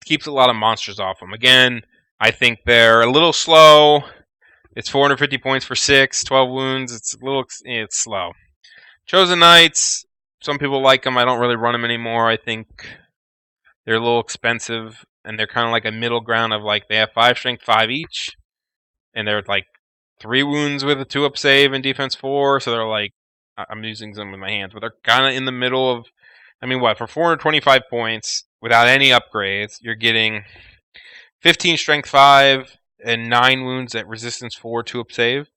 Keeps a lot of monsters off them. Again, I think they're a little slow. It's 450 points for 6, 12 wounds. It's slow. Chosen Knights, some people like them. I don't really run them anymore. I think they're a little expensive, and they're kind of like a middle ground of like they have 5 strength, 5 each, and they're like 3 wounds with a 2-up save and defense 4. So they're like, I'm using them with my hands, but they're kind of in the middle of, I mean, what, for 425 points without any upgrades, you're getting 15 strength 5 and 9 wounds at resistance 4, 2-up save.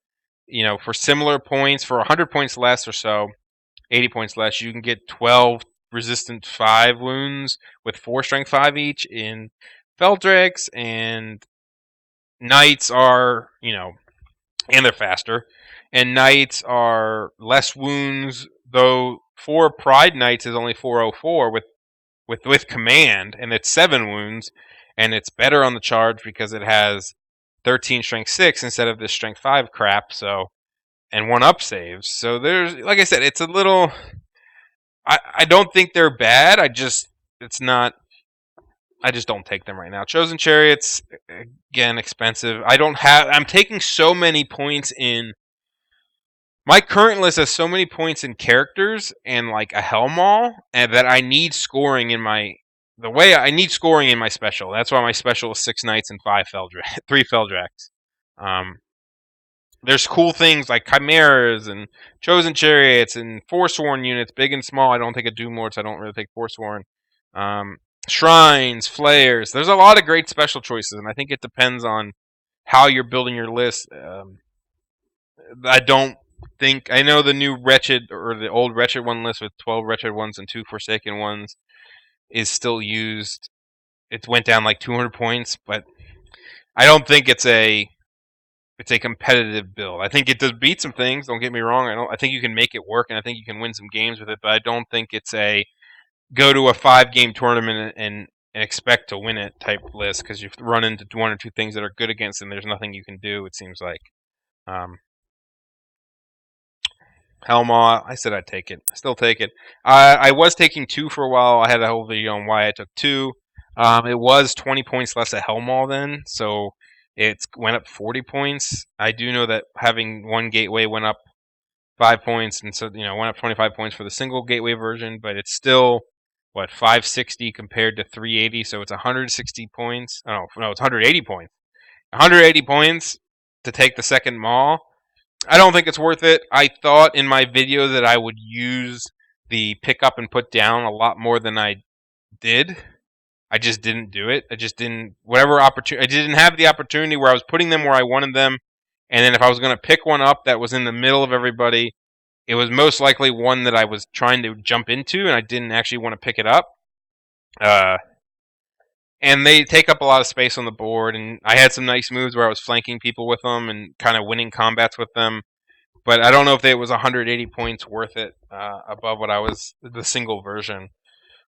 For similar points, for 100 points less or so, 80 points less, you can get 12 resistant 5 wounds with 4 strength 5 each in Feldrakes, and Knights are, and they're faster. And Knights are less wounds, though 4 Pride Knights is only 404 with command, and it's 7 wounds, and it's better on the charge because it has 13 strength 6 instead of this strength 5 crap, so, and 1-up saves. So there's, like I said, it's a little, I don't think they're bad, I just don't take them right now. Chosen Chariots, again, expensive. I'm taking so many points in, my current list has so many points in characters and like a Helmall, and that I need scoring in my, I need scoring in my special. That's why my special is 6 Knights and 3 Feldraks. There's cool things like Chimeras and Chosen Chariots and Forsworn units, big and small. I don't take a Doom Lord, so I don't really take Forsworn. Shrines, Flares. There's a lot of great special choices, and I think it depends on how you're building your list. I know the new Wretched, or the old Wretched one list with 12 Wretched ones and 2 Forsaken ones is still used. It went down like 200 points, but I don't think it's a competitive build. I think it does beat some things, don't get me wrong. I think you can make it work, and I think you can win some games with it, but I don't think it's a go to a 5-game tournament and expect to win it type list, because you've run into 1 or 2 things that are good against it, and there's nothing you can do, it seems like. Helmall, I said I'd take it. I still take it. I was taking 2 for a while. I had a whole video on why I took 2. It was 20 points less at Helmall then, so it went up 40 points. I do know that having 1 gateway went up 5 points, and so went up 25 points for the single gateway version, but it's still 560 compared to 380, so it's 160 points. Oh no, it's 180 points. 180 points to take the second mall. I don't think it's worth it. I thought in my video that I would use the pick up and put down a lot more than I did. I just didn't do it. I just didn't, I didn't have the opportunity where I was putting them where I wanted them. And then if I was going to pick one up that was in the middle of everybody, it was most likely one that I was trying to jump into, and I didn't actually want to pick it up. And they take up a lot of space on the board, and I had some nice moves where I was flanking people with them and kind of winning combats with them. But I don't know if it was 180 points worth it above what I was, the single version,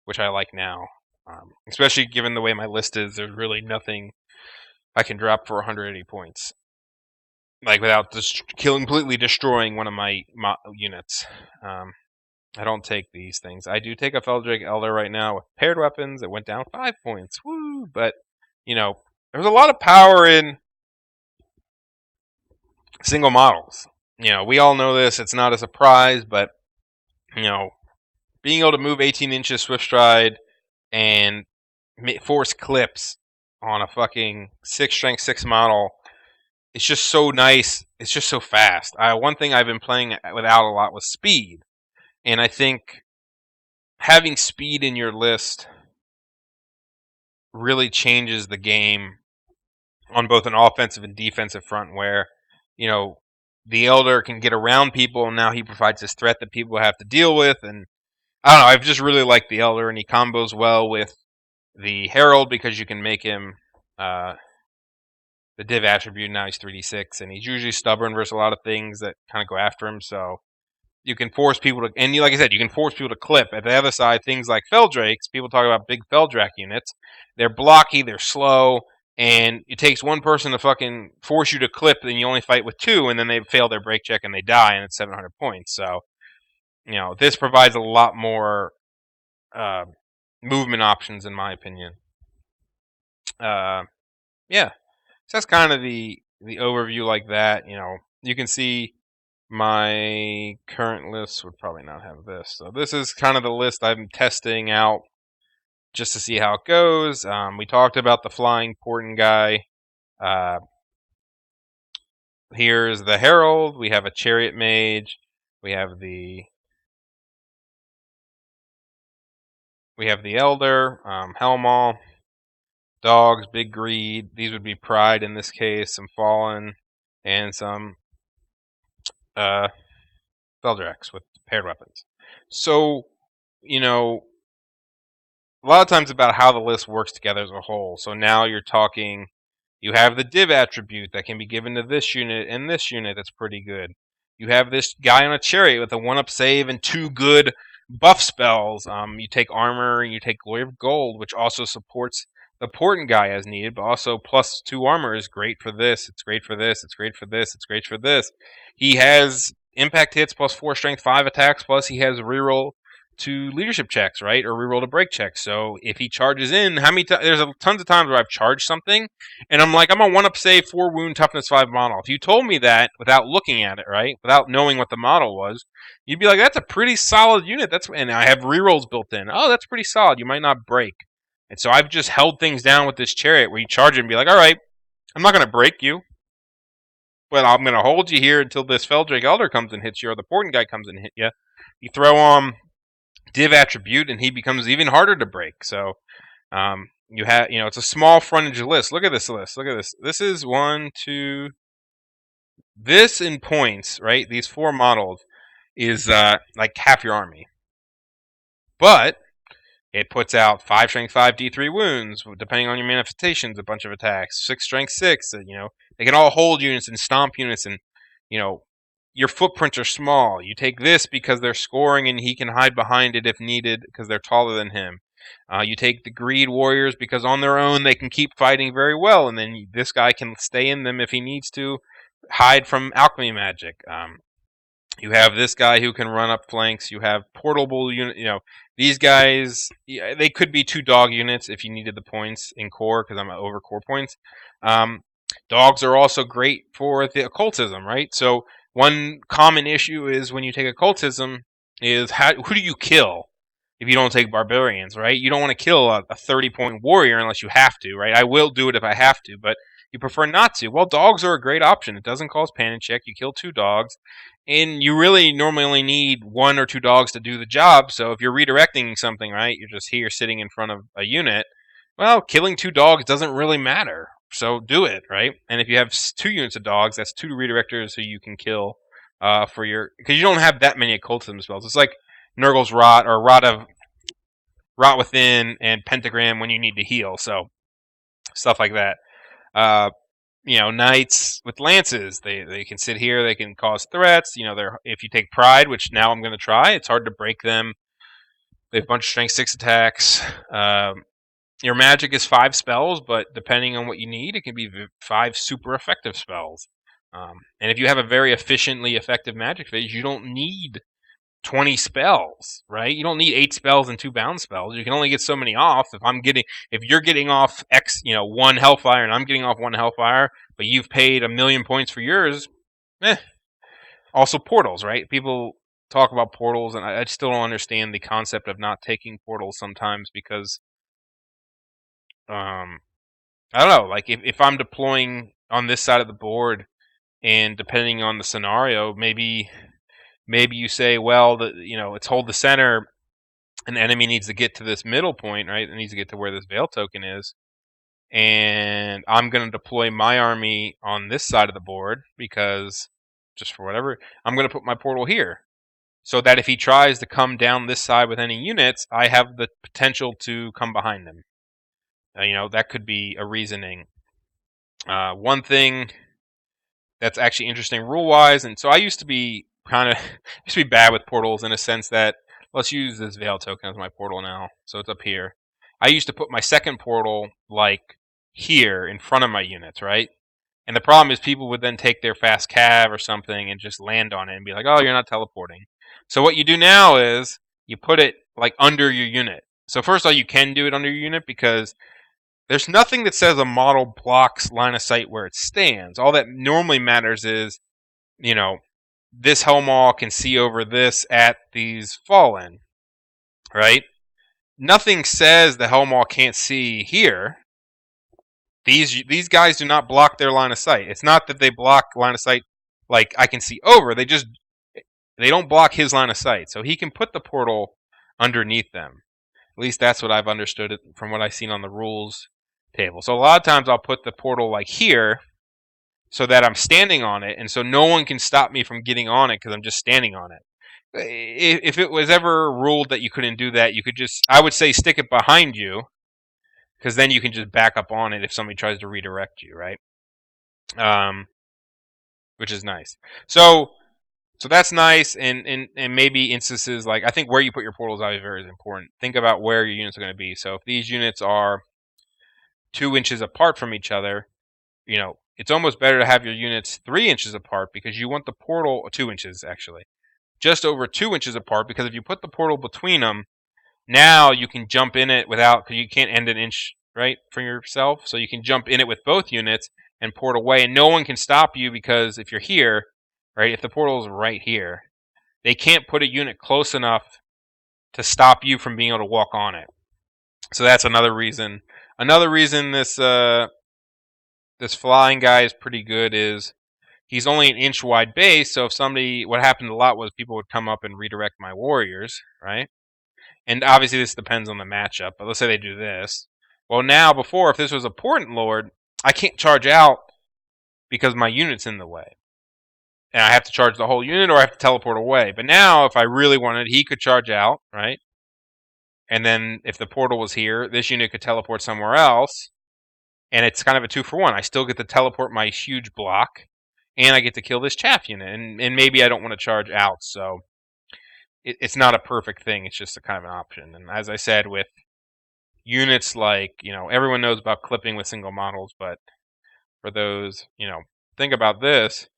which I like now. Especially given the way my list is, there's really nothing I can drop for 180 points. Like, without completely destroying one of my units. I don't take these things. I do take a Feldrake Elder right now with paired weapons. It went down 5 points. Woo! But, there's a lot of power in single models. We all know this. It's not a surprise, but, being able to move 18 inches Swift Stride and force clips on a fucking 6 strength 6 model, it's just so nice. It's just so fast. One thing I've been playing without a lot was speed. And I think having speed in your list really changes the game on both an offensive and defensive front, where, the Elder can get around people, and now he provides this threat that people have to deal with. And I don't know, I've just really liked the Elder, and he combos well with the Herald because you can make him the div attribute. Now he's 3d6, and he's usually stubborn versus a lot of things that kind of go after him. So you can force people to, and like I said, you can force people to clip. At the other side, things like Feldrakes, people talk about big Feldrak units. They're blocky, they're slow, and it takes one person to fucking force you to clip, then you only fight with two, and then they fail their break check and they die, and it's 700 points. So, this provides a lot more movement options, in my opinion. Yeah, so that's kind of the overview like that. You can see my current list would probably not have this. So this is kind of the list I'm testing out just to see how it goes. We talked about the flying Porton guy. Here's the Herald. We have a Chariot Mage. We have the Elder, Helmaw, Dogs, Big Greed. These would be Pride in this case, some Fallen, and some Feldrax with paired weapons. So, a lot of times about how the list works together as a whole. So now you're talking, you have the div attribute that can be given to this unit and this unit that's pretty good. You have this guy on a chariot with a 1-up save and 2 good buff spells. You take armor and you take Glory of Gold, which also supports the Porton guy as needed, but also plus 2 armor is great for this. It's great for this. It's great for this. It's great for this. He has impact hits plus 4 strength 5 attacks, plus he has reroll to leadership checks, right? Or reroll to break checks. So if he charges in, how many there's tons of times where I've charged something and I'm like, I'm a 1-up save, 4 wound, toughness 5 model. If you told me that without looking at it, right? Without knowing what the model was, you'd be like, that's a pretty solid unit. And I have rerolls built in. Oh, that's pretty solid. You might not break. And so I've just held things down with this chariot where you charge it and be like, all right, I'm not going to break you, but I'm going to hold you here until this Feldrake Elder comes and hits you or the Porton guy comes and hit you. You throw on div attribute and he becomes even harder to break. So you have, it's a small frontage list. Look at this list. Look at this. This is 1, 2. This in points, right? These 4 models is like half your army. But it puts out 5 strength 5 D3 wounds, depending on your manifestations, a bunch of attacks. 6 strength 6. They can all hold units and stomp units, and your footprints are small. You take this because they're scoring and he can hide behind it if needed because they're taller than him. You take the Greed Warriors because on their own they can keep fighting very well, and then this guy can stay in them if he needs to, hide from alchemy magic. You have this guy who can run up flanks. You have portable unit. These guys, they could be 2 dog units if you needed the points in core because I'm over core points. Dogs are also great for the occultism, right? So one common issue is when you take occultism is who do you kill if you don't take barbarians, right? You don't want to kill a 30-point warrior unless you have to, right? I will do it if I have to, but you prefer not to. Well, dogs are a great option. It doesn't cause panic check. You kill 2 dogs, and you really normally only need 1 or 2 dogs to do the job. So if you're redirecting something, right, you're just here sitting in front of a unit, well, killing 2 dogs doesn't really matter. So do it, right? And if you have 2 units of dogs, that's 2 redirectors who you can kill for your, because you don't have that many occultism spells. It's like Nurgle's Rot or Rot Within and Pentagram when you need to heal. So stuff like that. Knights with lances, they can sit here, they can cause threats. If you take Pride, which now I'm going to try, it's hard to break them. They have a bunch of strength 6 attacks. Your magic is 5 spells, but depending on what you need, it can be 5 super effective spells. And if you have a very efficiently effective magic phase, you don't need 20 spells, right? You don't need 8 spells and 2 bound spells. You can only get so many off. If you're getting off 1 Hellfire and I'm getting off 1 Hellfire, but you've paid 1,000,000 points for yours, Also portals, right? People talk about portals, and I still don't understand the concept of not taking portals sometimes because I don't know, like if I'm deploying on this side of the board and depending on the scenario, maybe you say, well, it's hold the center, an enemy needs to get to this middle point, right? It needs to get to where this Veil token is. And I'm going to deploy my army on this side of the board because, just for whatever, I'm going to put my portal here. So that if he tries to come down this side with any units, I have the potential to come behind him. That could be a reasoning. One thing that's actually interesting rule-wise, and so I used to be kind of used to be bad with portals in a sense that, let's use this Veil token as my portal now. So it's up here. I used to put my second portal like here in front of my units, right? And the problem is people would then take their fast cav or something and just land on it and be like, oh, you're not teleporting. So what you do now is you put it like under your unit. So first of all, you can do it under your unit because there's nothing that says a model blocks line of sight where it stands. All that normally matters is, you know, this Hellmaw can see over this at these Fallen, right? Nothing says the Hellmaw can't see here. These guys do not block their line of sight. It's not that they block line of sight like I can see over. They don't block his line of sight. So he can put the portal underneath them. At least that's what I've understood it from what I've seen on the rules table. So a lot of times I'll put the portal like here so that I'm standing on it, and so no one can stop me from getting on it because I'm just standing on it. If it was ever ruled that you couldn't do that, you could just, I would say, stick it behind you, because then you can just back up on it if somebody tries to redirect you, right? Which is nice. So that's nice, and maybe instances like, I think where you put your portals out is very important. Think about where your units are going to be. So if these units are 2 inches apart from each other, you know, it's almost better to have your units 3 inches apart because you want the portal 2 inches actually, just over 2 inches apart. Because if you put the portal between them, now you can jump in it without, because you can't end an inch right for yourself, so you can jump in it with both units and port away, and no one can stop you because if you're here, right, if the portal is right here, they can't put a unit close enough to stop you from being able to walk on it. So that's another reason. Another reason this flying guy is pretty good is he's only an inch wide base. So if somebody, what happened a lot was people would come up and redirect my warriors, right? And obviously this depends on the matchup, but let's say they do this. Well, now before, if this was a Portent Lord, I can't charge out because my unit's in the way. And I have to charge the whole unit or I have to teleport away. But now, if I really wanted, he could charge out, right? And then if the portal was here, this unit could teleport somewhere else. And it's kind of a 2-for-1. I still get to teleport my huge block, and I get to kill this chaff unit. And maybe I don't want to charge out, so it's not a perfect thing. It's just a kind of an option. And as I said, with units like, you know, everyone knows about clipping with single models, but for those, you know, think about this.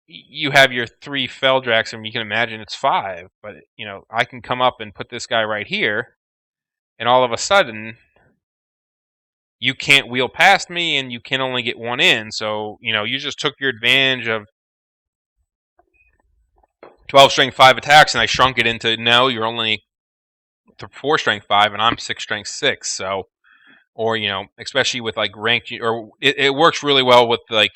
You have your 3 Feldrax, and you can imagine it's 5, but, you know, I can come up and put this guy right here, and all of a sudden, you can't wheel past me, and you can only get 1 in, so, you know, you just took your advantage of 12 strength 5 attacks, and I shrunk it into, no, you're only 4 strength 5, and I'm 6 strength 6, so, or, you know, especially with, like, ranked, or it works really well with, like,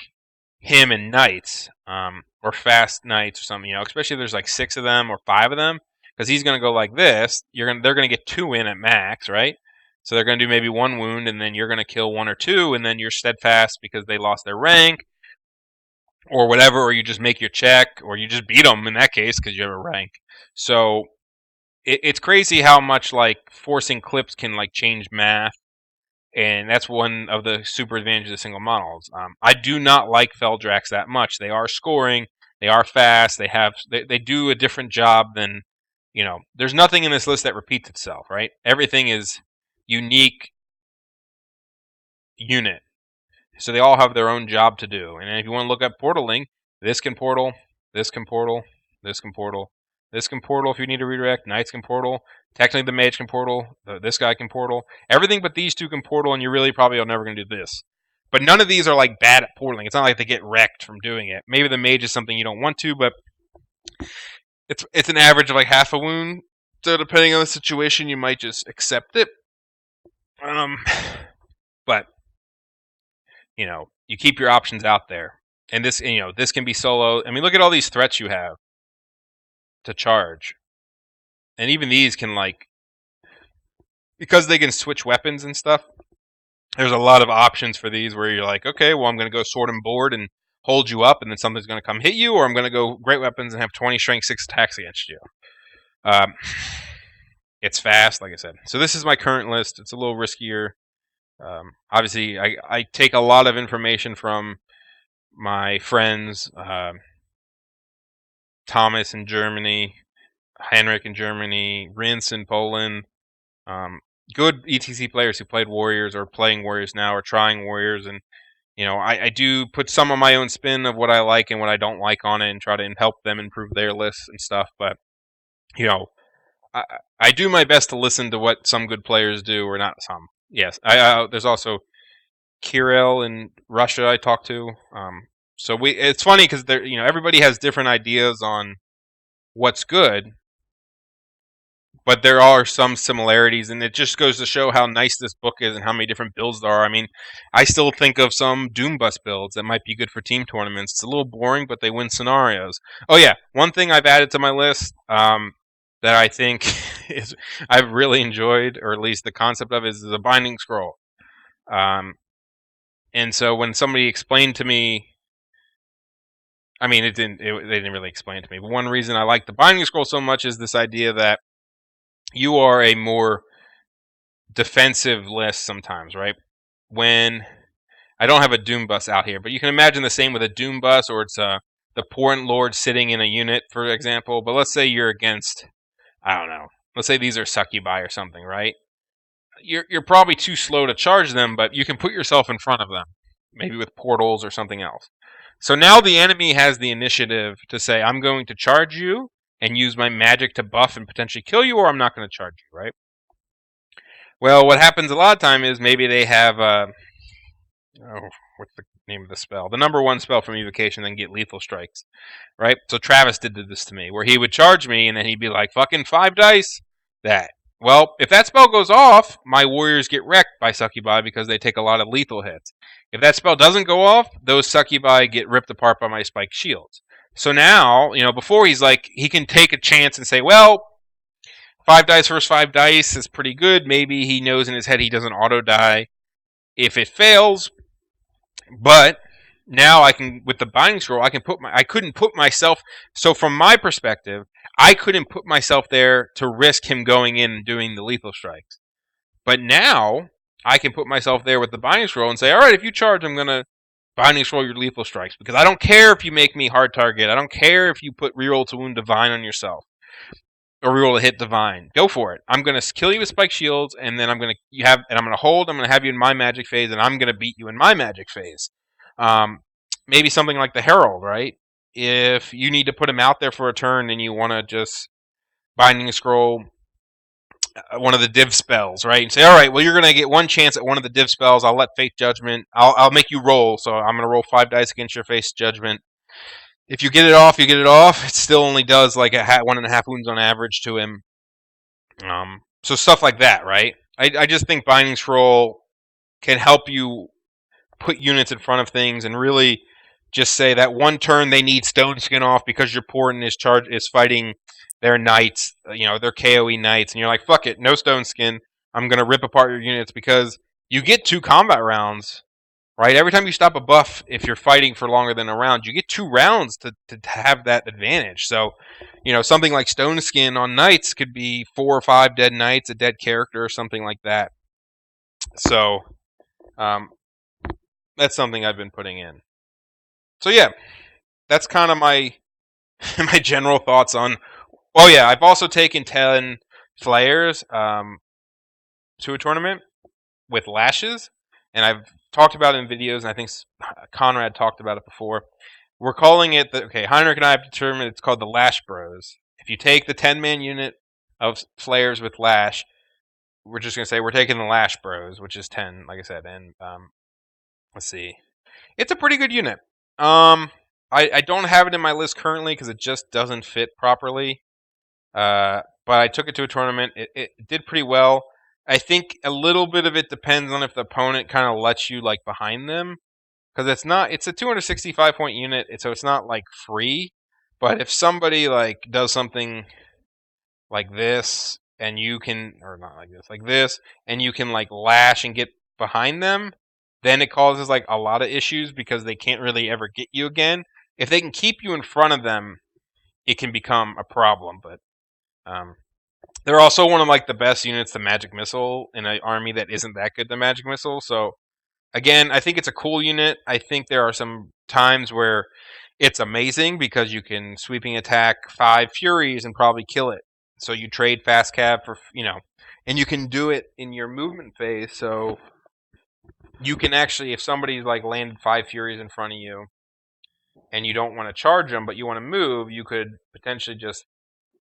him and knights, or fast knights or something, you know, especially if there's like 6 of them or 5 of them, because he's going to go like this. They're going to get 2 in at max, right? So they're going to do maybe 1 wound, and then you're going to kill 1 or 2, and then you're steadfast because they lost their rank, or whatever, or you just make your check, or you just beat them in that case because you have a rank. So it's crazy how much like forcing clips can like change math. And that's one of the super advantages of single models. I do not like Feldrax that much. They are scoring. They are fast. They do a different job than, you know, there's nothing in this list that repeats itself, right? Everything is unique unit. So they all have their own job to do. And if you want to look at portaling, this can portal, this can portal, this can portal, this can portal if you need to redirect, knights can portal, technically the mage can portal, this guy can portal. Everything but these 2 can portal, and you really probably are never going to do this. But none of these are like bad at portaling. It's not like they get wrecked from doing it. Maybe the mage is something you don't want to, but it's an average of like half a wound. So depending on the situation, you might just accept it. But you know, you keep your options out there. And this, you know, this can be solo. I mean, look at all these threats you have to charge. And even these can, like, because they can switch weapons and stuff, there's a lot of options for these where you're like, okay, well, I'm going to go sword and board and hold you up, and then something's going to come hit you, or I'm going to go great weapons and have 20 strength 6 attacks against you. It's fast, like I said. So this is my current list. It's a little riskier. Obviously, I take a lot of information from my friends, Thomas in Germany, Henrik in Germany, Rince in Poland. Good ETC players who played Warriors or playing Warriors now or trying Warriors. And, I do put some of my own spin of what I like and what I don't like on it and try to help them improve their lists and stuff. But, I, I do my best to listen to what some good players do, or not some. Yes, there's also Kirill in Russia I talked to. So it's funny because everybody has different ideas on what's good, but there are some similarities, and it just goes to show how nice this book is and how many different builds there are. I mean, I still think of some Doom Bus builds that might be good for team tournaments. It's a little boring, but they win scenarios. Oh yeah, one thing I've added to my list that I think is I've really enjoyed, or at least the concept of, is a binding scroll. And so when somebody explained to me, I mean, they didn't really explain it to me, but one reason I like the binding scroll so much is this idea that you are a more defensive list sometimes, right? When I don't have a Doom Bus out here, but you can imagine the same with a Doom Bus, or it's the Portent Lord sitting in a unit, for example. But let's say you're against, I don't know, let's say these are Succubi or something, right? You're probably too slow to charge them, but you can put yourself in front of them, maybe with portals or something else. So now the enemy has the initiative to say, I'm going to charge you and use my magic to buff and potentially kill you, or I'm not going to charge you, right? Well, what happens a lot of time is maybe they have, what's the name of the spell? The number one spell from Evocation, then get lethal strikes, right? So Travis did this to me, where he would charge me, and then he'd be like, fucking 5 dice, that. Well, if that spell goes off, my warriors get wrecked by Succubi because they take a lot of lethal hits. If that spell doesn't go off, those Succubi get ripped apart by my spiked shields. So now, before he's like, he can take a chance and say, well, 5 dice versus 5 dice is pretty good. Maybe he knows in his head he doesn't auto die if it fails. But now I can, with the binding scroll, I couldn't put myself, so from my perspective, I couldn't put myself there to risk him going in and doing the lethal strikes. But now I can put myself there with the binding scroll and say, all right, if you charge, I'm going to binding scroll your lethal strikes, because I don't care if you make me hard target. I don't care if you put reroll to wound divine on yourself or reroll to hit divine. Go for it. I'm going to kill you with spike shields, and then I'm going to hold. I'm going to have you in my magic phase, and I'm going to beat you in my magic phase. Maybe something like the Herald, right? If you need to put him out there for a turn and you want to just binding scroll one of the div spells, right? And say, all right, well, you're going to get one chance at one of the div spells. I'll let Fate Judgment. I'll make you roll. So I'm going to roll 5 dice against your Fate Judgment. If you get it off, you get it off. It still only does like 1.5 wounds on average to him. So stuff like that, right? I just think binding scroll can help you put units in front of things and really just say that one turn they need Stone Skin off because your Portent is fighting their knights, their KOE knights, and you're like, fuck it, no Stone Skin. I'm gonna rip apart your units because you get 2 combat rounds, right? Every time you stop a buff, if you're fighting for longer than a round, you get 2 rounds to have that advantage. So, something like Stone Skin on knights could be 4 or 5 dead knights, a dead character, or something like that. So, that's something I've been putting in. So yeah, that's kind of my my general thoughts on. Oh yeah, I've also taken 10 flayers to a tournament with lashes, and I've talked about it in videos, and I think Conrad talked about it before. We're calling it Heinrich and I have determined it's called the Lash Bros. If you take the 10-man unit of flayers with lash, we're just gonna say we're taking the Lash Bros, which is 10, like I said, and let's see, it's a pretty good unit. I don't have it in my list currently because it just doesn't fit properly. But I took it to a tournament. It did pretty well. I think a little bit of it depends on if the opponent kind of lets you like behind them, because it's a 265 point unit, so it's not like free. But if somebody like does something like this, and you can, or not like this, and you can like lash and get behind them, then it causes like a lot of issues because they can't really ever get you again. If they can keep you in front of them, it can become a problem. But they're also one of like the best units, the Magic Missile, in an army that isn't that good, the Magic Missile. So again, I think it's a cool unit. I think there are some times where It's amazing because you can sweeping attack 5 Furies and probably kill it. So you trade fast cav for, and you can do it in your movement phase. So you can actually, if somebody's like landed 5 Furies in front of you and you don't want to charge them, but you want to move, you could potentially just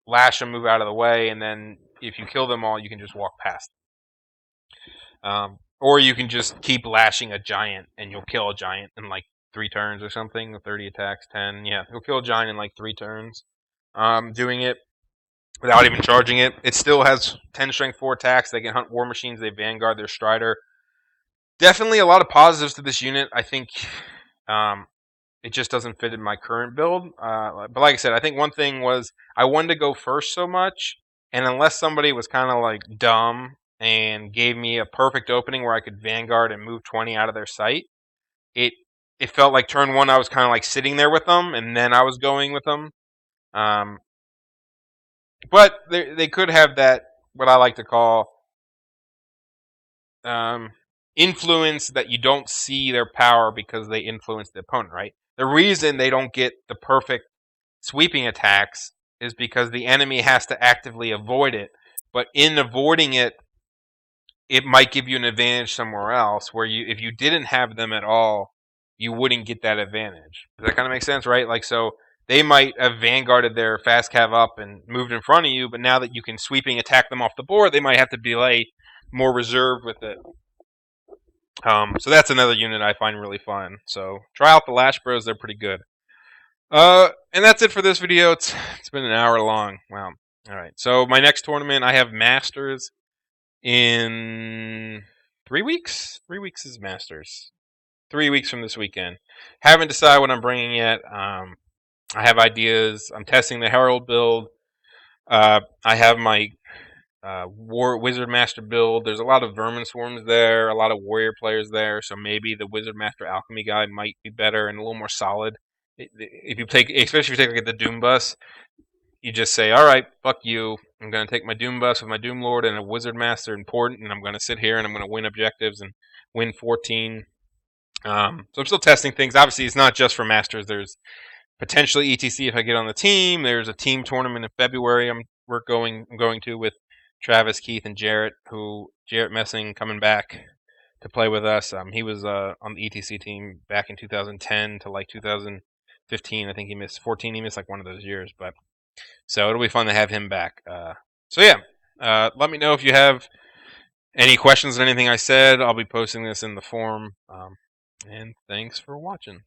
lash them, move out of the way, and then if you kill them all, you can just walk past. Or you can just keep lashing a giant and you'll kill a giant in like 3 turns or something. 30 attacks, 10. Yeah, you'll kill a giant in like 3 turns. Doing it without even charging it. It still has 10 strength 4 attacks. They can hunt war machines. They vanguard their strider. Definitely a lot of positives to this unit. I think it just doesn't fit in my current build. But like I said, I think one thing was I wanted to go first so much, and unless somebody was kind of like dumb and gave me a perfect opening where I could vanguard and move 20 out of their sight, it felt like turn 1 I was kind of like sitting there with them, and then I was going with them. But they could have that, what I like to call influence, that you don't see their power because they influence the opponent, right? The reason they don't get the perfect sweeping attacks is because the enemy has to actively avoid it. But in avoiding it, it might give you an advantage somewhere else where if you didn't have them at all, you wouldn't get that advantage. Does that kind of make sense, right? Like, so they might have vanguarded their fast cav up and moved in front of you, but now that you can sweeping attack them off the board, they might have to delay, more reserved with it. So that's another unit I find really fun. So try out the Lash Bros; they're pretty good. And that's it for this video. It's been an hour long. Wow. All right. So my next tournament, I have Masters in 3 weeks. 3 weeks is Masters. 3 weeks from this weekend. Haven't decided what I'm bringing yet. I have ideas. I'm testing the Herald build. I have my Wizard Master build. There's a lot of Vermin Swarms there, a lot of Warrior players there, so maybe the Wizard Master Alchemy guy might be better and a little more solid. If you take, especially if you take like the Doom Bus, you just say, all right, fuck you. I'm going to take my Doom Bus with my Doom Lord and a Wizard Master important, and I'm going to sit here and I'm going to win objectives and win 14. So I'm still testing things. Obviously, it's not just for Masters. There's potentially ETC if I get on the team. There's a team tournament in February I'm going to with Travis, Keith, and Jarrett, Jarrett Messing coming back to play with us. He was on the ETC team back in 2010 to like 2015. I think he missed 14. He missed like one of those years, but so it'll be fun to have him back. So yeah, let me know if you have any questions on anything I said. I'll be posting this in the forum. And thanks for watching.